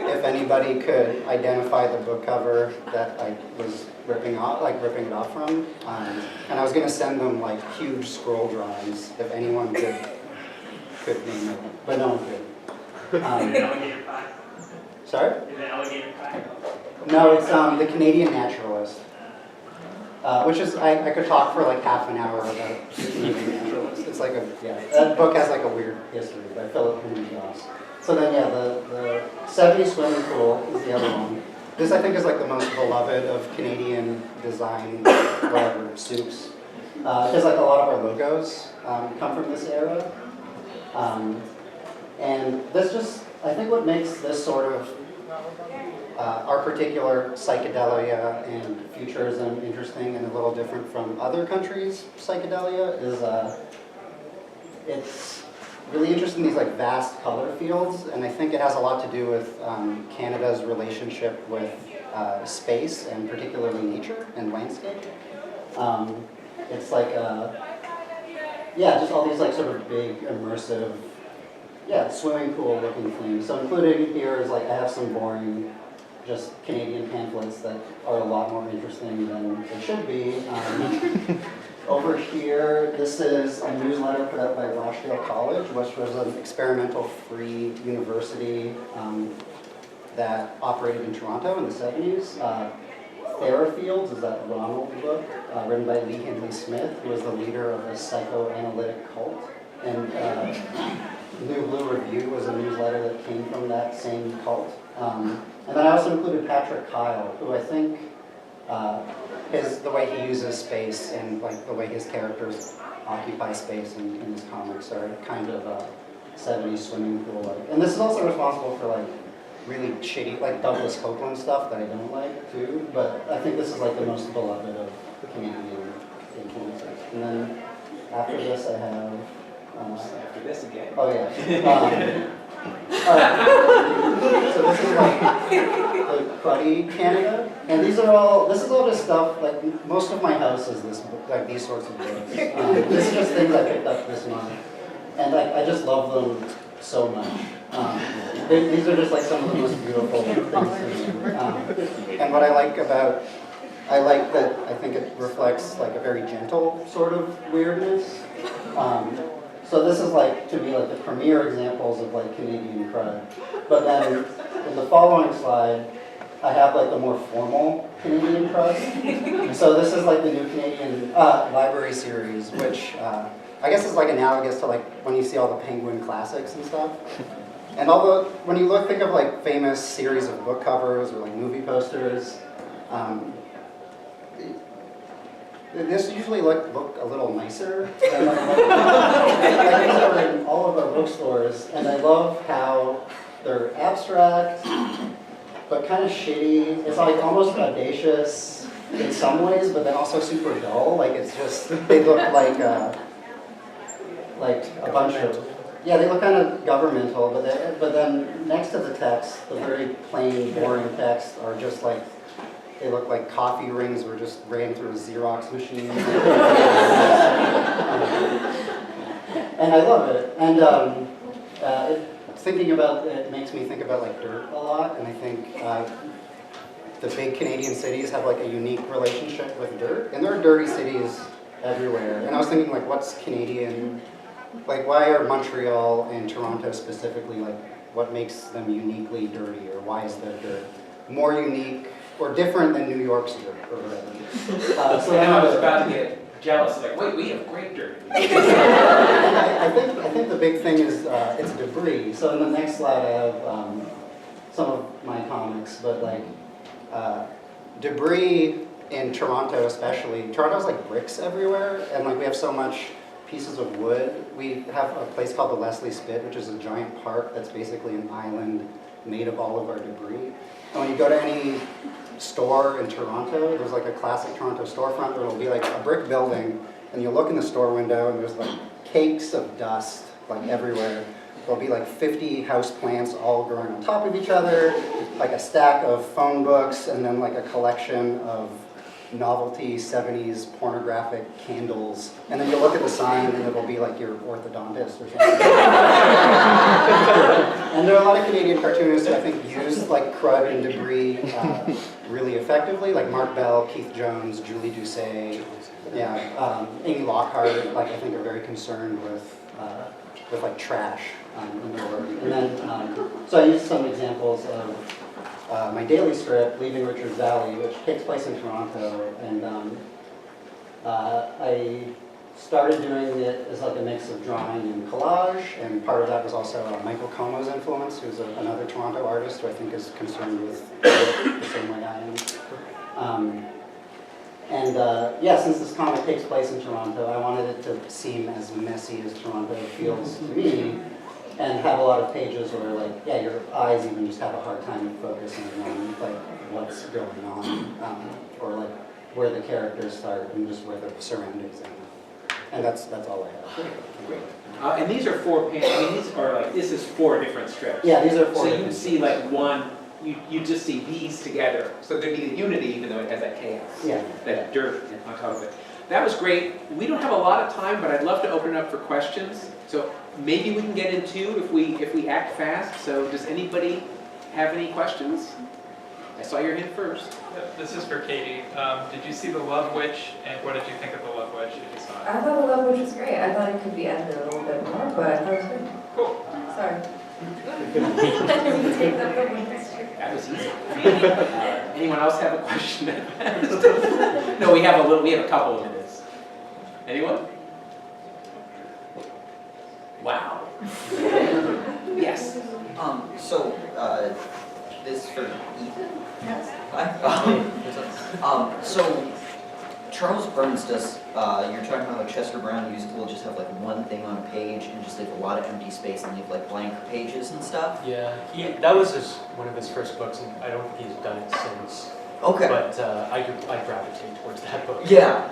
if anybody could identify the book cover that I was ripping it off from. And I was going to send them like huge scroll drawings if anyone could name it, but no one could. Sorry? No, it's the Canadian Naturalist, which is, I could talk for like half an hour about the Canadian Naturalist. It's like that book has like a weird history by Philip Henry Goss. So then the 70s swimming pool is the other one. This I think is like the most beloved of Canadian design, whatever, soups. Because like a lot of our logos come from this era. And this just, I think what makes this sort of our particular psychedelia and futurism interesting and a little different from other countries' psychedelia is it's really interested in these like vast color fields, and I think it has a lot to do with Canada's relationship with space and particularly nature and landscape. It's like just all these like sort of big immersive swimming pool looking things. So included here is like I have some boring just Canadian pamphlets that are a lot more interesting than they should be. Over here, this is a newsletter put out by Rochdale College, which was an experimental free university that operated in Toronto in the 70s. Therafields is that Ronald book, written by Lee Hindley Smith, who was the leader of a psychoanalytic cult. And New Blue Review was a newsletter that came from that same cult. And then I also included Patrick Kyle, who I think the way he uses space and like the way his characters occupy space in his comics are kind of 70s swimming pool like. And this is also responsible for like really shitty, like Douglas Copeland stuff that I don't like too. But I think this is like the most beloved of Canadian influences. And then after this I have. After this again. Oh yeah. So this is like the cruddy Canada, and this is all just stuff, like most of my house is this, like these sorts of books. This is just things I picked up this month, and like I just love them so much. These are just like some of the most beautiful things to me. And what I like that I think it reflects like a very gentle sort of weirdness. So this is like, to me, like the premier examples of like Canadian crud. But then in the following slide, I have like the more formal Canadian crud. So this is like the new Canadian library series, which I guess is like analogous to like when you see all the Penguin classics and stuff. And although when you think of like famous series of book covers or like movie posters, this usually look a little nicer than like these are in all of our bookstores, and I love how they're abstract, but kind of shitty. It's like almost audacious in some ways, but then also super dull. Like it's just, they look like a bunch of, yeah, they look kind of governmental, but then next to the text, the very plain, boring text are just like, they look like coffee rings were just ran through a Xerox machine. And I love it. And thinking about it makes me think about like dirt a lot. And I think the big Canadian cities have like a unique relationship with dirt. And there are dirty cities everywhere. And I was thinking like, what's Canadian? Like, why are Montreal and Toronto specifically, like, what makes them uniquely dirty? Or why is their dirt more unique or different than New York's dirt, or whatever. So now I was about to get jealous, like, wait, we have great dirt. I think the big thing is it's debris. So in the next slide I have some of my comics, but like debris in Toronto especially. Toronto's like bricks everywhere, and like we have so much pieces of wood. We have a place called the Leslie Spit, which is a giant park that's basically an island made of all of our debris. And when you go to any store in Toronto, there's like a classic Toronto storefront where it'll be like a brick building, and you look in the store window and there's like cakes of dust like everywhere. There'll be like 50 house plants all growing on top of each other, like a stack of phone books, and then like a collection of novelty 70s pornographic candles. And then you'll look at the sign and it'll be like your orthodontist or something. And there are a lot of Canadian cartoonists who I think use like crud and debris really effectively, like Mark Bell, Keith Jones, Julie Doucet, yeah, Amy Lockhart, like I think are very concerned with like trash in their work. And then, so I used some examples of my daily strip, Leaving Richards Valley, which takes place in Toronto, and I started doing it as like a mix of drawing and collage, and part of that was also Michael Como's influence, who's another Toronto artist who I think is concerned with the same way I am. Yeah, since this comic takes place in Toronto, I wanted it to seem as messy as Toronto feels to me, and have a lot of pages where, like, yeah, your eyes even just have a hard time focusing on, like, what's going on, or, like, where the characters start and just where the surroundings end. And that's all I have. Great. And these are four panels, I mean, these are like, this is 4 different strips. Yeah, these are 4 So you different can see like one, you just see these together. So there'd be a unity even though it has that chaos. Yeah. That dirt on top of it. That was great. We don't have a lot of time, but I'd love to open it up for questions. So maybe we can get in 2 if we act fast. So does anybody have any questions? I saw your hand first. This is for Katie. Did you see The Love Witch, and what did you think of The Love Witch if you saw it? I thought the love witch was great. I thought it could be edited a little bit more, but I thought it was good. Cool. Sorry. I didn't take that from me. That was easy. Anyone else have a question? No, we have a couple of minutes. Anyone? Wow. Yes. So, this is for Ethan? Yes. Hi. So, Charles Burns does, you're talking about like Chester Brown will just have like one thing on a page and just leave a lot of empty space and leave like blank pages and stuff? Yeah, that was one of his first books, and I don't think he's done it since. Okay. But I gravitate towards that book. Yeah.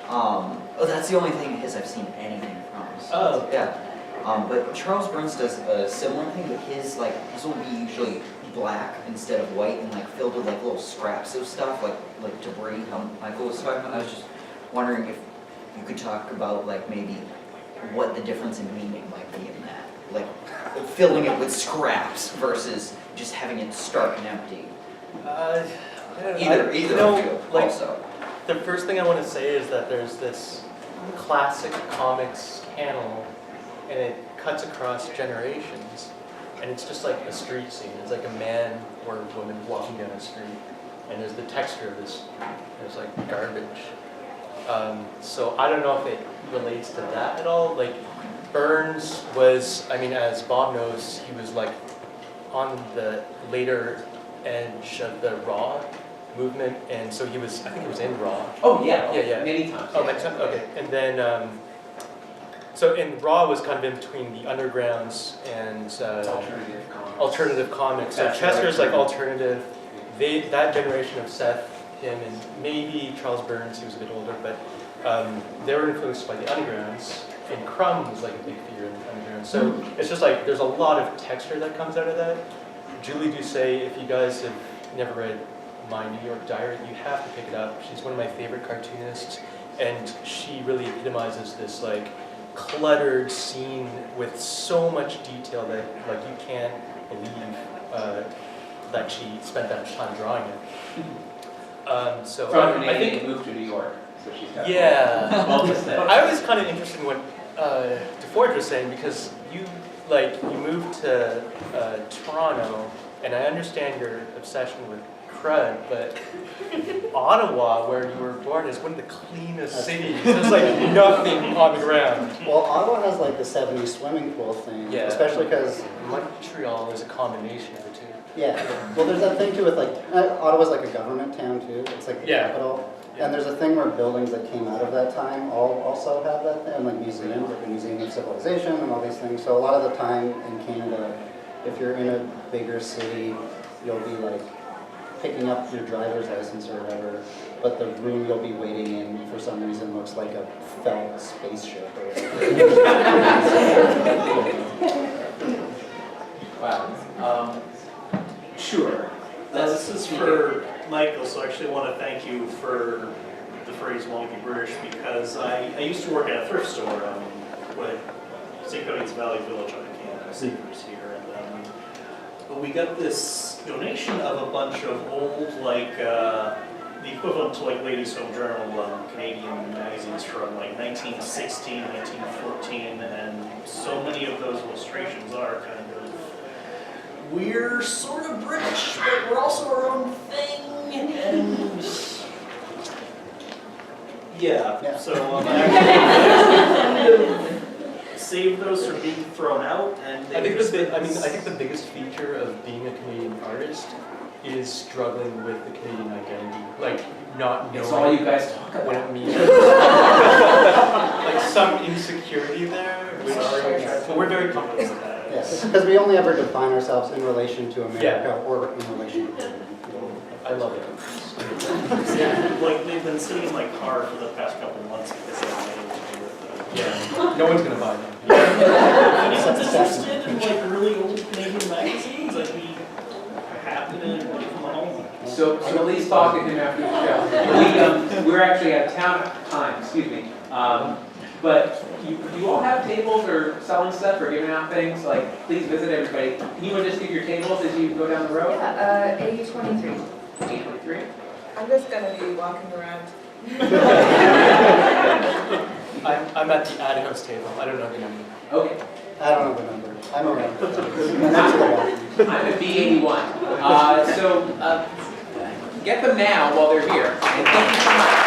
Oh, that's the only thing I've seen anything from. So, Oh. yeah. But Charles Burns does a similar thing, but his will be usually black instead of white and like filled with like little scraps of stuff, like debris. How Michael was talking about. I was just wondering if you could talk about like maybe what the difference in meaning might be in that, like filling it with scraps versus just having it stark and empty. I don't know. Either No, of you like, also. The first thing I want to say is that there's this classic comics panel, and it cuts across generations, and it's just like a street scene. It's like a man or a woman walking down a street, and there's the texture of this, there's like garbage. So I don't know if it relates to that at all. Like Burns was, I mean, as Bob knows, he was like on the later edge of the Raw movement, and so I think he was in Raw. Oh, yeah. Yeah. Many times. Oh, many times? Okay. And then, so in Raw was kind of in between the undergrounds and alternative comics. So That's Chester's right. like alternative. That generation of Seth, him, and maybe Charles Burns, he was a bit older, but they were influenced by the undergrounds. And Crumb was like a big figure in the underground. So it's just like there's a lot of texture that comes out of that. Julie Doucet, if you guys have never read My New York Diary, you have to pick it up. She's one of my favorite cartoonists, and she really epitomizes this like cluttered scene with so much detail that like you can't believe that she spent that much time drawing it. So From I think moved to New York, so she's got yeah. all this stuff. I was kind of interested in what DeForge was saying, because you moved to Toronto, and I understand your obsession with crud, but Ottawa, where you were born, is one of the cleanest cities. There's like nothing on the ground. Well, Ottawa has like the 70s swimming pool thing, Yeah. especially because, Montreal is a combination of the two. yeah, well, there's that thing too with like, Ottawa's like a government town too, it's like the Yeah. capital. Yeah. And there's a thing where buildings that came out of that time also have that thing, like museums, like the Museum of Civilization and all these things. So a lot of the time in Canada, if you're in a bigger city, you'll be like picking up your driver's license or whatever, but the room you'll be waiting in for some reason looks like a felt spaceship or whatever. Wow. Sure. This is for Michael, so I actually want to thank you for the phrase "wonky British," because I used to work at a thrift store with St. Cody's Valley Village on Canada, Seekers here, and but we got this donation of a bunch of old, like the equivalent to like Ladies' Home Journal Canadian magazines from like 1916, 1914, and so many of those illustrations are kind of. We're sort of British, but we're also our own thing, and yeah. So I actually kind of saved those from being thrown out, and I think the biggest feature of being a Canadian artist is struggling with the Canadian identity, like not knowing It's all you guys talk what about. it means. Like some insecurity there, but we're very comfortable with that. Yes, because we only ever define ourselves in relation to America or in relation to Britain. I love it. Like they've been sitting in my car for the past couple of months because I haven't been able to do with them. Yeah, no one's gonna buy them. If anyone's interested in like really old Canadian magazines, I'd be happy to give them a home. So please talk to him after the show. We're actually out of time, excuse me. But you all have tables or selling stuff or giving out things? Like, please visit everybody. Can you just give your tables as you go down the road? Yeah, A23. 823. I'm just gonna be walking around. I'm at the ad house table. I don't know the number. Okay. I don't know the number. I'm around. Next to the wall. I'm at B81. So get them now while they're here. And thank you so much.